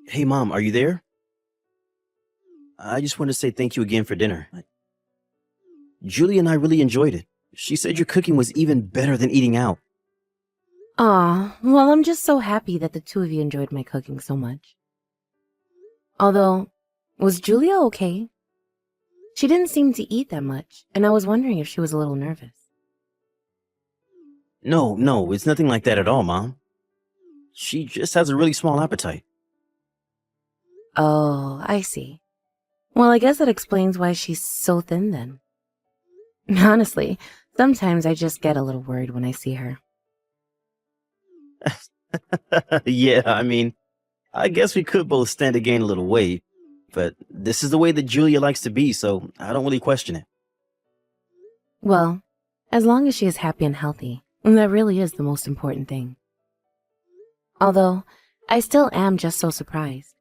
Hey, Mom, are you there? I just want to say thank you again for dinner. Julie and I really enjoyed it. She said your cooking was even better than eating out. Aw, well, I'm just so happy that the two of you enjoyed my cooking so much. Although, was Julia okay? She didn't seem to eat that much, and I was wondering if she was a little nervous. No, it's nothing like that at all, Mom. She just has a really small appetite. Oh, I see. Well, I guess that explains why she's so thin then. Honestly, sometimes I just get a little worried when I see her. Yeah, I guess we could both stand to gain a little weight, but this is the way that Julia likes to be, so I don't really question it. Well, as long as she is happy and healthy, that really is the most important thing. Although, I still am just so surprised.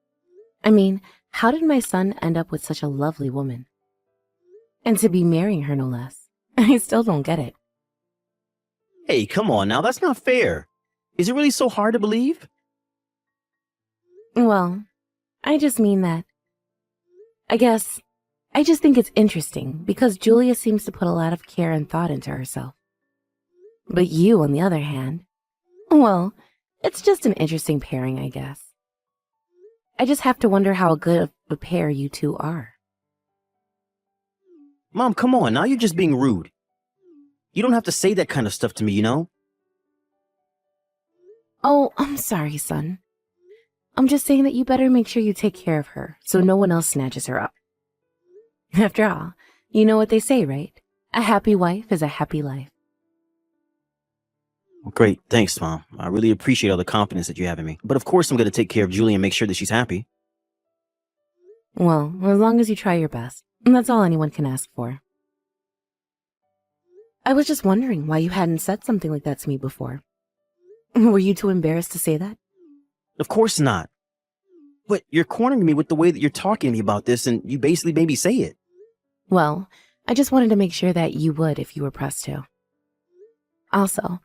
I mean, how did my son end up with such a lovely woman? And to be marrying her, no less. I still don't get it. Hey, come on now, that's not fair. Is it really so hard to believe? Well, I just mean that. I guess, I just think it's interesting because Julia seems to put a lot of care and thought into herself. But you, on the other hand, well, it's just an interesting pairing, I guess. I just have to wonder how good of a pair you two are. Mom, come on, now you're just being rude. You don't have to say that kind of stuff to me, you know? Oh, I'm sorry, son. I'm just saying that you better make sure you take care of her so no one else snatches her up. After all, you know what they say, right? A happy wife is a happy life. Well, great, thanks, Mom. I really appreciate all the confidence that you have in me. But of course I'm going to take care of Julie and make sure that she's happy. Well, as long as you try your best, that's all anyone can ask for. I was just wondering why you hadn't said something like that to me before. Were you too embarrassed to say that? Of course not. But you're cornering me with the way that you're talking to me about this, and you basically made me say it. Well, I just wanted to make sure that you would if you were pressed to. Also,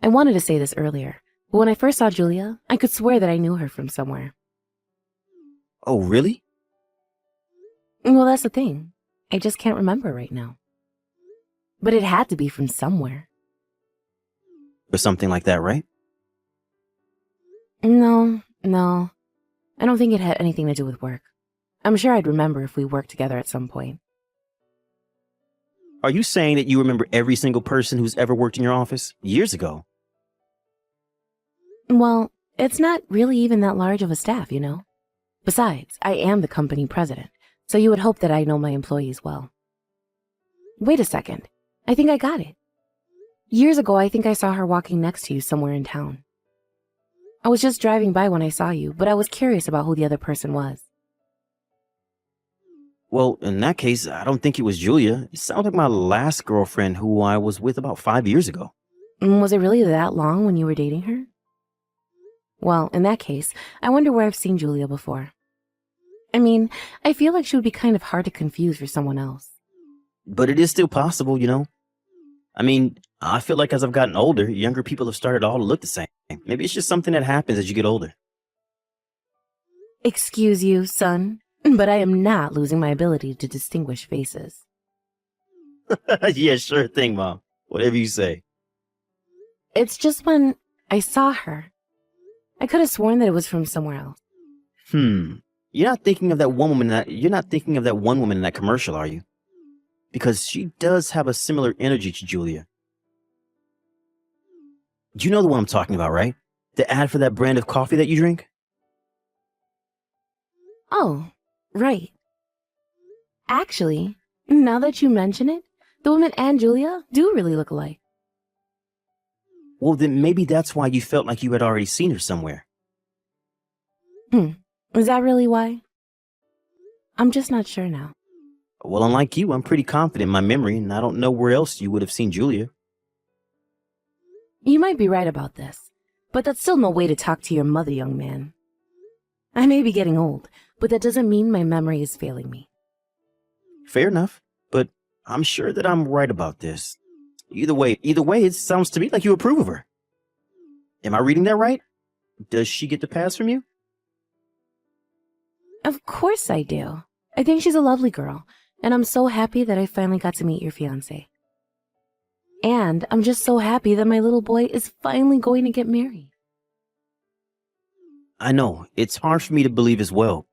I wanted to say this earlier, but when I first saw Julia, I could swear that I knew her from somewhere. Oh, really? Well, that's the thing. I just can't remember right now. But it had to be from somewhere. Or something like that, right? No. I don't think it had anything to do with work. I'm sure I'd remember if we worked together at some point. Are you saying that you remember every single person who's ever worked in your office years ago? Well, it's not really even that large of a staff, you know? Besides, I am the company president, so you would hope that I know my employees well. Wait a second. I think I got it. Years ago, I think I saw her walking next to you somewhere in town. I was just driving by when I saw you, but I was curious about who the other person was. Well, in that case, I don't think it was Julia. It sounds like my last girlfriend who I was with about 5 years ago. Was it really that long when you were dating her? Well, in that case, I wonder where I've seen Julia before. I mean, I feel like she would be kind of hard to confuse for someone else. But it is still possible, you know? I feel like as I've gotten older, younger people have started all to look the same. Maybe it's just something that happens as you get older. Excuse you, son, but I am not losing my ability to distinguish faces. Yeah, sure thing, Mom. Whatever you say. It's just when I saw her, I could have sworn that it was from somewhere else. You're not thinking of that one woman in that commercial, are you? Because she does have a similar energy to Julia. Do you know the one I'm talking about, right? The ad for that brand of coffee that you drink? Oh, right. Actually, now that you mention it, the woman and Julia do really look alike. Well, then maybe that's why you felt like you had already seen her somewhere. Is that really why? I'm just not sure now. Well, unlike you, I'm pretty confident in my memory, and I don't know where else you would have seen Julia. You might be right about this, but that's still no way to talk to your mother, young man. I may be getting old, but that doesn't mean my memory is failing me. Fair enough, but I'm sure that I'm right about this. Either way, it sounds to me like you approve of her. Am I reading that right? Does she get the pass from you? Of course I do. I think she's a lovely girl, and I'm so happy that I finally got to meet your fiancé. And I'm just so happy that my little boy is finally going to get married. I know, it's hard for me to believe as well.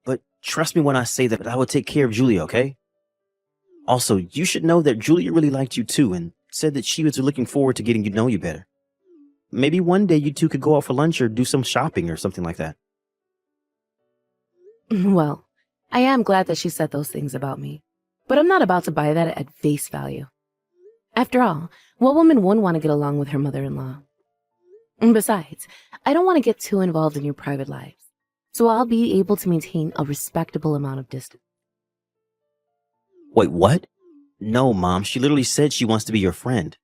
But trust me when I say that I will take care of Julia, okay? Also, you should know that Julia really liked you too and said that she was looking forward to getting to know you better. Maybe one day you two could go out for lunch or do some shopping or something like that. Well, I am glad that she said those things about me, but I'm not about to buy that at face value. After all, what woman wouldn't want to get along with her mother-in-law? And besides, I don't want to get too involved in your private lives, so I'll be able to maintain a respectable amount of distance. Wait, what? No, Mom, she literally said she wants to be your friend.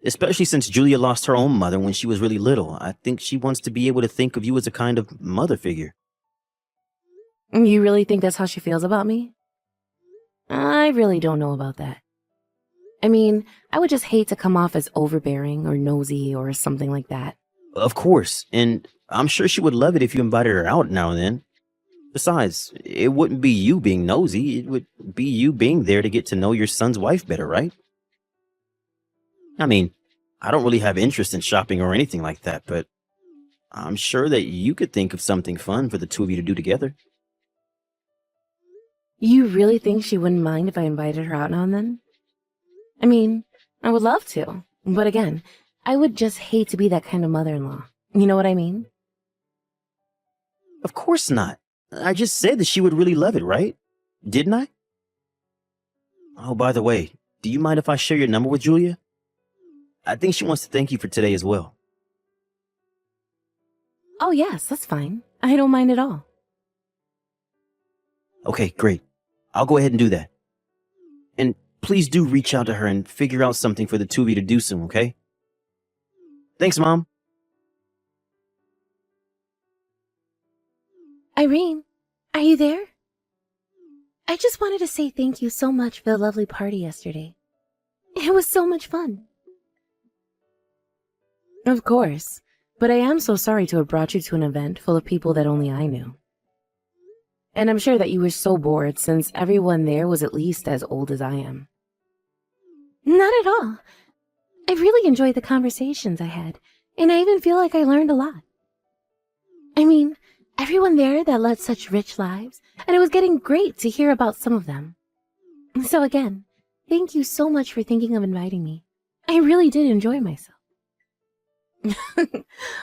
Especially since Julia lost her own mother when she was really little. I think she wants to be able to think of you as a kind of mother figure. You really think that's how she feels about me? I really don't know about that. I mean, I would just hate to come off as overbearing or nosy or something like that. Of course, and I'm sure she would love it if you invited her out now and then. Besides, it wouldn't be you being nosy, it would be you being there to get to know your son's wife better, right? I mean, I don't really have interest in shopping or anything like that, but I'm sure that you could think of something fun for the two of you to do together. You really think she wouldn't mind if I invited her out now and then? I mean, I would love to, but again, I would just hate to be that kind of mother-in-law. You know what I mean? Of course not. I just said that she would really love it, right? Didn't I? Oh, by the way, do you mind if I share your number with Julia? I think she wants to thank you for today as well. Oh yes, that's fine. I don't mind at all. Okay, great. I'll go ahead and do that. And please do reach out to her and figure out something for the two of you to do soon, okay? Thanks, Mom. Irene, are you there? I just wanted to say thank you so much for the lovely party yesterday. It was so much fun. Of course, but I am so sorry to have brought you to an event full of people that only I knew. And I'm sure that you were so bored since everyone there was at least as old as I am. Not at all. I really enjoyed the conversations I had, and I even feel like I learned a lot. I mean, everyone there that led such rich lives, and it was getting great to hear about some of them. So again, thank you so much for thinking of inviting me. I really did enjoy myself.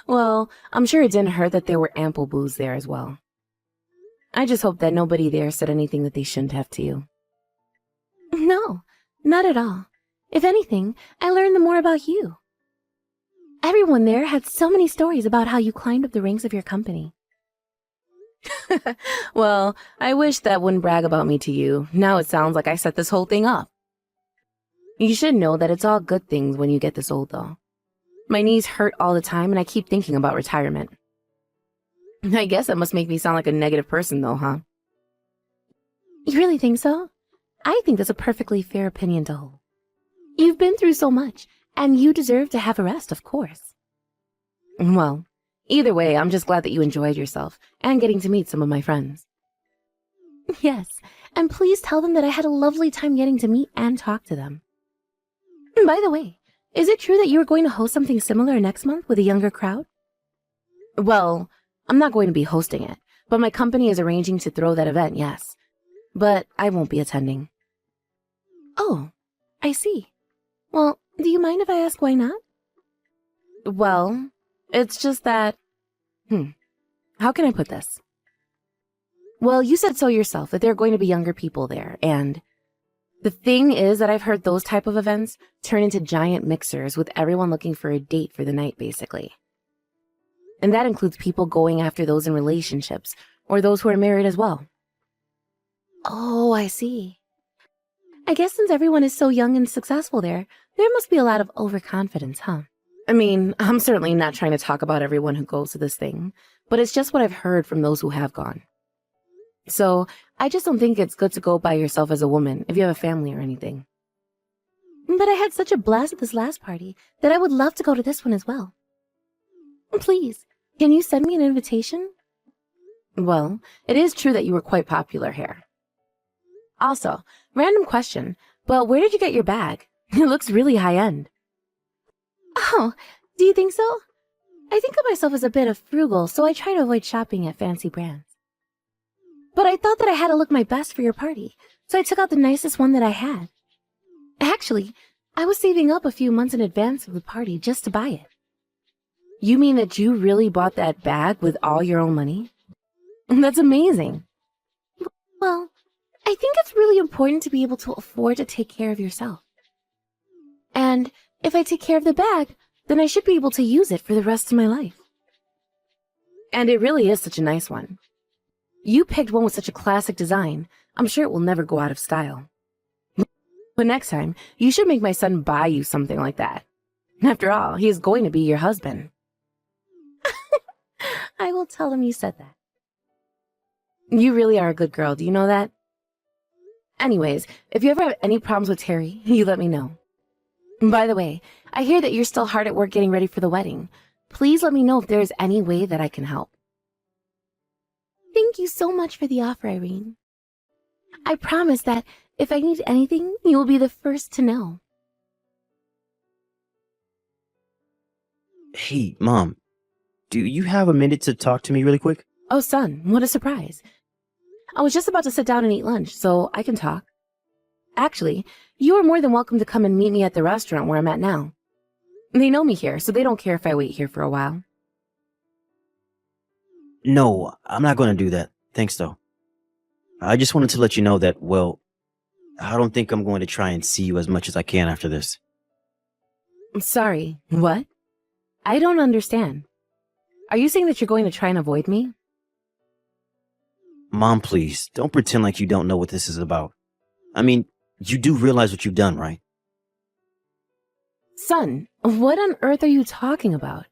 Well, I'm sure it didn't hurt that there were ample booze there as well. I just hope that nobody there said anything that they shouldn't have to you. No, not at all. If anything, I learned more about you. Everyone there had so many stories about how you climbed up the ranks of your company. Well, I wish that wouldn't brag about me to you. Now it sounds like I set this whole thing up. You should know that it's all good things when you get this old, though. My knees hurt all the time, and I keep thinking about retirement. I guess that must make me sound like a negative person, though, huh? You really think so? I think that's a perfectly fair opinion to hold. You've been through so much, and you deserve to have a rest, of course. Well, either way, I'm just glad that you enjoyed yourself and getting to meet some of my friends. Yes, and please tell them that I had a lovely time getting to meet and talk to them. By the way, is it true that you are going to host something similar next month with a younger crowd? Well, I'm not going to be hosting it, but my company is arranging to throw that event, yes. But I won't be attending. Oh, I see. Well, do you mind if I ask why not? Well, it's just that... How can I put this? Well, you said so yourself, that there are going to be younger people there, and... The thing is that I've heard those type of events turn into giant mixers with everyone looking for a date for the night, basically. And that includes people going after those in relationships, or those who are married as well. Oh, I see. I guess since everyone is so young and successful there must be a lot of overconfidence, huh? I mean, I'm certainly not trying to talk about everyone who goes to this thing, but it's just what I've heard from those who have gone. So, I just don't think it's good to go by yourself as a woman if you have a family or anything. But I had such a blast at this last party that I would love to go to this one as well. Please, can you send me an invitation? Well, it is true that you were quite popular here. Also, random question, but where did you get your bag? It looks really high-end. Oh, do you think so? I think of myself as a bit of frugal, so I try to avoid shopping at fancy brands. But I thought that I had to look my best for your party, so I took out the nicest one that I had. Actually, I was saving up a few months in advance of the party just to buy it. You mean that you really bought that bag with all your own money? That's amazing. Well, I think it's really important to be able to afford to take care of yourself. And if I take care of the bag, then I should be able to use it for the rest of my life. And it really is such a nice one. You picked one with such a classic design. I'm sure it will never go out of style. But next time, you should make my son buy you something like that. After all, he is going to be your husband. I will tell him you said that. You really are a good girl, do you know that? Anyways, if you ever have any problems with Terry, you let me know. By the way, I hear that you're still hard at work getting ready for the wedding. Please let me know if there is any way that I can help. Thank you so much for the offer, Irene. I promise that if I need anything, you will be the first to know. Hey, Mom, do you have a minute to talk to me really quick? Oh, son, what a surprise. I was just about to sit down and eat lunch, so I can talk. Actually, you are more than welcome to come and meet me at the restaurant where I'm at now. They know me here, so they don't care if I wait here for a while. No, I'm not going to do that. Thanks, though. I just wanted to let you know that, well, I don't think I'm going to try and see you as much as I can after this. I'm sorry, what? I don't understand. Are you saying that you're going to try and avoid me? Mom, please, don't pretend like you don't know what this is about. I mean, you do realize what you've done, right? Son, what on earth are you talking about?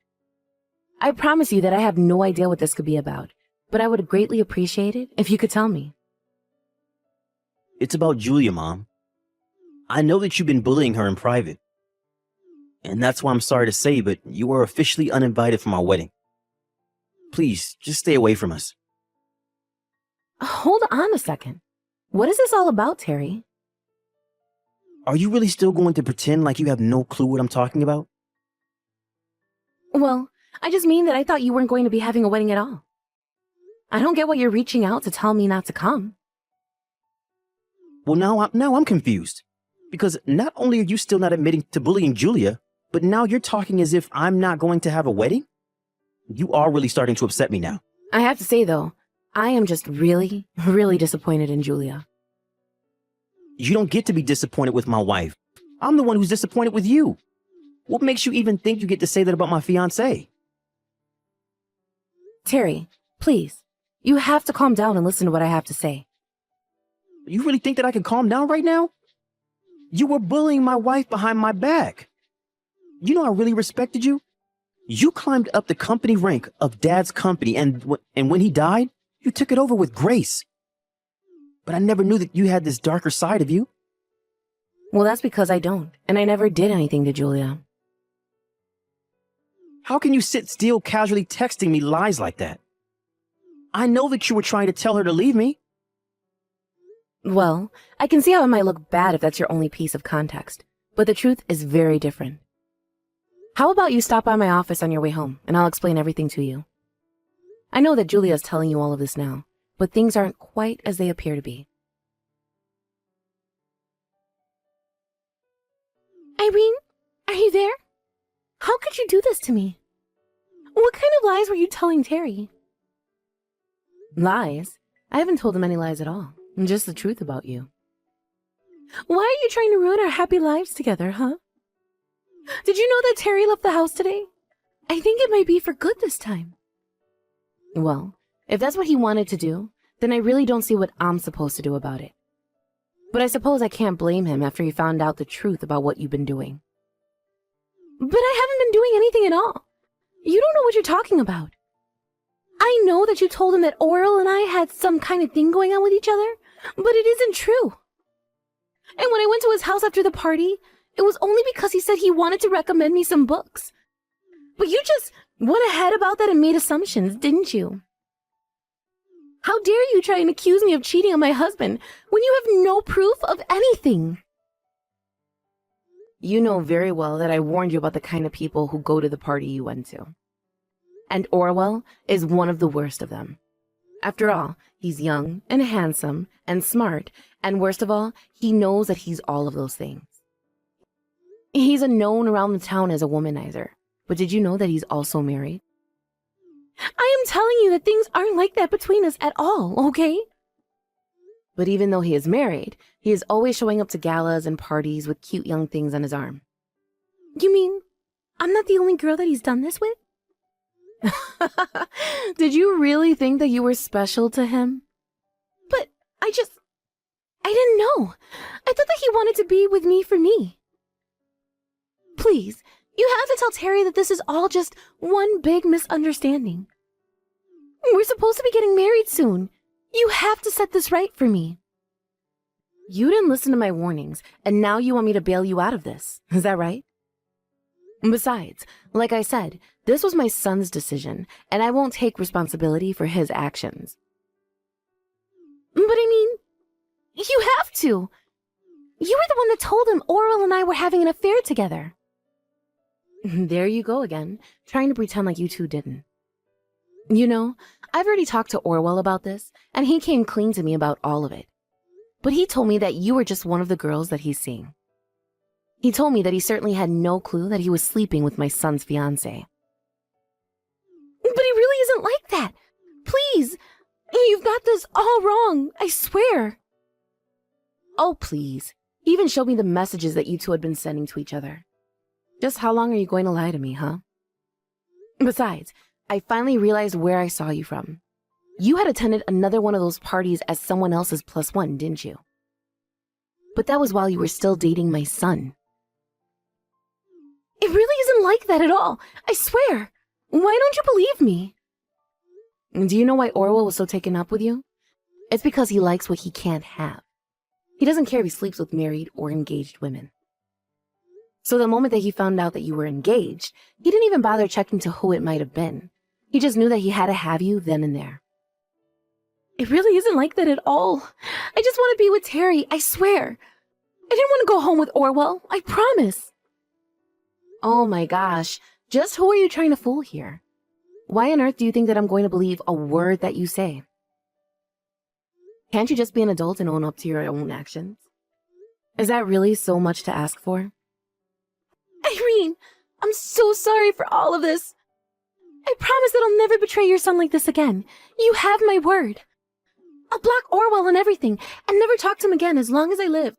I promise you that I have no idea what this could be about, but I would greatly appreciate it if you could tell me. It's about Julia, Mom. I know that you've been bullying her in private. And that's why I'm sorry to say, but you are officially uninvited from our wedding. Please, just stay away from us. Hold on a second. What is this all about, Terry? Are you really still going to pretend like you have no clue what I'm talking about? Well, I just mean that I thought you weren't going to be having a wedding at all. I don't get why you're reaching out to tell me not to come. Well, now I'm confused. Because not only are you still not admitting to bullying Julia, but now you're talking as if I'm not going to have a wedding? You are really starting to upset me now. I have to say, though, I am just really, really disappointed in Julia. You don't get to be disappointed with my wife. I'm the one who's disappointed with you. What makes you even think you get to say that about my fiancé? Terry, please, you have to calm down and listen to what I have to say. You really think that I can calm down right now? You were bullying my wife behind my back. You know I really respected you. You climbed up the company rank of Dad's company, and when he died, you took it over with grace. But I never knew that you had this darker side of you. Well, that's because I don't, and I never did anything to Julia. How can you sit still casually texting me lies like that? I know that you were trying to tell her to leave me. Well, I can see how it might look bad if that's your only piece of context, but the truth is very different. How about you stop by my office on your way home, and I'll explain everything to you. I know that Julia is telling you all of this now, but things aren't quite as they appear to be. Irene, are you there? How could you do this to me? What kind of lies were you telling Terry? Lies? I haven't told him any lies at all. Just the truth about you. Why are you trying to ruin our happy lives together, huh? Did you know that Terry left the house today? I think it might be for good this time. Well, if that's what he wanted to do, then I really don't see what I'm supposed to do about it. But I suppose I can't blame him after he found out the truth about what you've been doing. But I haven't been doing anything at all. You don't know what you're talking about. I know that you told him that Oral and I had some kind of thing going on with each other, but it isn't true. And when I went to his house after the party, it was only because he said he wanted to recommend me some books. But you just went ahead about that and made assumptions, didn't you? How dare you try and accuse me of cheating on my husband when you have no proof of anything? You know very well that I warned you about the kind of people who go to the party you went to. And Orwell is one of the worst of them. After all, he's young and handsome and smart, and worst of all, he knows that he's all of those things. He's known around the town as a womanizer, but did you know that he's also married? I am telling you that things aren't like that between us at all, okay? But even though he is married, he is always showing up to galas and parties with cute young things on his arm. You mean I'm not the only girl that he's done this with? Did you really think that you were special to him? But I didn't know. I thought that he wanted to be with me for me. Please, you have to tell Terry that this is all just one big misunderstanding. We're supposed to be getting married soon. You have to set this right for me. You didn't listen to my warnings, and now you want me to bail you out of this. Is that right? Besides, like I said, this was my son's decision, and I won't take responsibility for his actions. But I mean, you have to. You were the one that told him Orwell and I were having an affair together. There you go again, trying to pretend like you two didn't. You know, I've already talked to Orwell about this, and he came clean to me about all of it. But he told me that you were just one of the girls that he's seeing. He told me that he certainly had no clue that he was sleeping with my son's fiancée. But he really isn't like that. Please, you've got this all wrong, I swear. Oh, please. He even showed me the messages that you two had been sending to each other. Just how long are you going to lie to me, huh? Besides, I finally realized where I saw you from. You had attended another one of those parties as someone else's plus one, didn't you? But that was while you were still dating my son. It really isn't like that at all, I swear. Why don't you believe me? Do you know why Orwell was so taken up with you? It's because he likes what he can't have. He doesn't care if he sleeps with married or engaged women. So the moment that he found out that you were engaged, he didn't even bother checking to who it might have been. He just knew that he had to have you then and there. It really isn't like that at all. I just want to be with Terry, I swear. I didn't want to go home with Orwell, I promise. Oh my gosh, just who are you trying to fool here? Why on earth do you think that I'm going to believe a word that you say? Can't you just be an adult and own up to your own actions? Is that really so much to ask for? Irene, I'm so sorry for all of this. I promise that I'll never betray your son like this again. You have my word. I'll block Orwell and everything and never talk to him again as long as I live.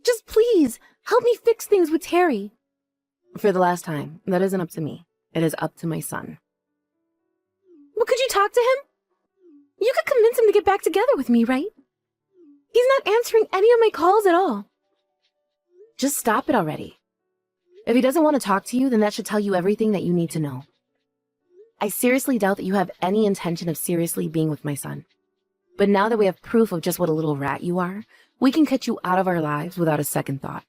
Just please, help me fix things with Terry. For the last time, that isn't up to me. It is up to my son. Well, could you talk to him? You could convince him to get back together with me, right? He's not answering any of my calls at all. Just stop it already. If he doesn't want to talk to you, then that should tell you everything that you need to know. I seriously doubt that you have any intention of seriously being with my son. But now that we have proof of just what a little rat you are, we can cut you out of our lives without a second thought.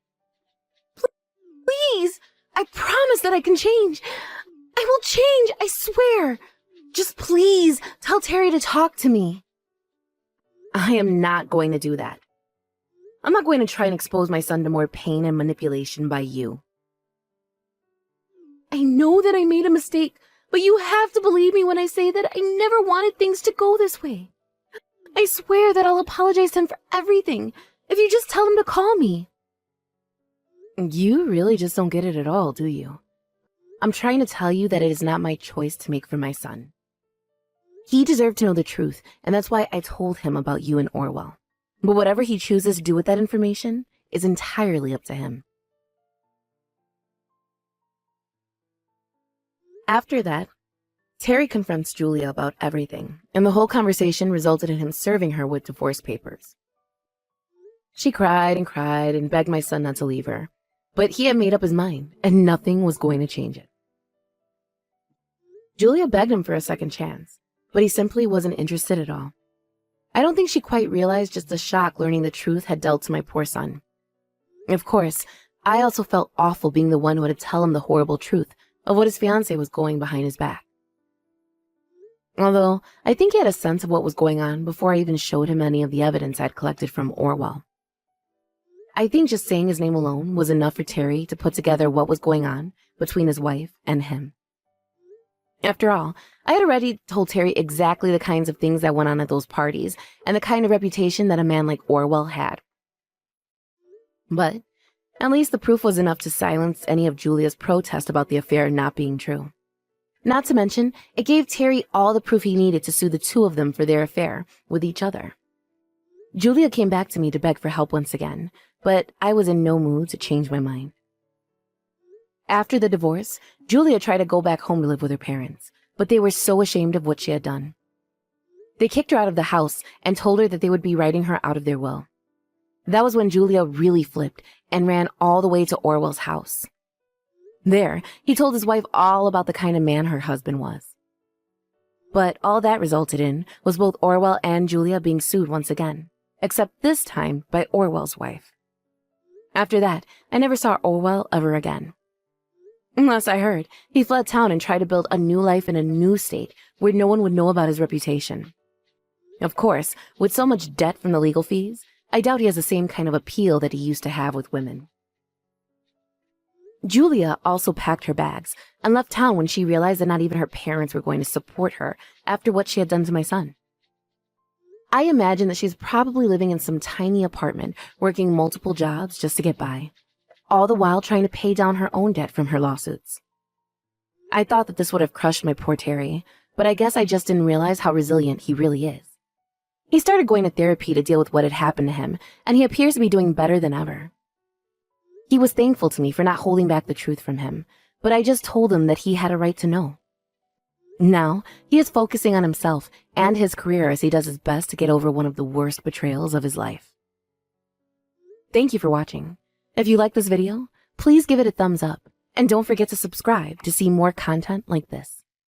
Please! I promise that I can change. I will change, I swear. Just please tell Terry to talk to me. I am not going to do that. I'm not going to try and expose my son to more pain and manipulation by you. I know that I made a mistake, but you have to believe me when I say that I never wanted things to go this way. I swear that I'll apologize to him for everything if you just tell him to call me. You really just don't get it at all, do you? I'm trying to tell you that it is not my choice to make for my son. He deserved to know the truth, and that's why I told him about you and Orwell. But whatever he chooses to do with that information is entirely up to him. After that, Terry confronts Julia about everything, and the whole conversation resulted in him serving her with divorce papers. She cried and begged my son not to leave her, but he had made up his mind, and nothing was going to change it. Julia begged him for a second chance, but he simply wasn't interested at all. I don't think she quite realized just the shock learning the truth had dealt to my poor son. Of course, I also felt awful being the one who had to tell him the horrible truth of what his fiancée was going behind his back. Although, I think he had a sense of what was going on before I even showed him any of the evidence I'd collected from Orwell. I think just saying his name alone was enough for Terry to put together what was going on between his wife and him. After all, I had already told Terry exactly the kinds of things that went on at those parties and the kind of reputation that a man like Orwell had. But at least the proof was enough to silence any of Julia's protest about the affair not being true. Not to mention, it gave Terry all the proof he needed to sue the two of them for their affair with each other. Julia came back to me to beg for help once again, but I was in no mood to change my mind. After the divorce, Julia tried to go back home to live with her parents, but they were so ashamed of what she had done. They kicked her out of the house and told her that they would be writing her out of their will. That was when Julia really flipped and ran all the way to Orwell's house. There, he told his wife all about the kind of man her husband was. But all that resulted in was both Orwell and Julia being sued once again, except this time by Orwell's wife. After that, I never saw Orwell ever again. Unless I heard, he fled town and tried to build a new life in a new state where no one would know about his reputation. Of course, with so much debt from the legal fees, I doubt he has the same kind of appeal that he used to have with women. Julia also packed her bags and left town when she realized that not even her parents were going to support her after what she had done to my son. I imagine that she's probably living in some tiny apartment, working multiple jobs just to get by, all the while trying to pay down her own debt from her lawsuits. I thought that this would have crushed my poor Terry, but I guess I just didn't realize how resilient he really is. He started going to therapy to deal with what had happened to him, and he appears to be doing better than ever. He was thankful to me for not holding back the truth from him, but I just told him that he had a right to know. Now, he is focusing on himself and his career as he does his best to get over one of the worst betrayals of his life. Thank you for watching. If you like this video, please give it a thumbs up, and don't forget to subscribe to see more content like this.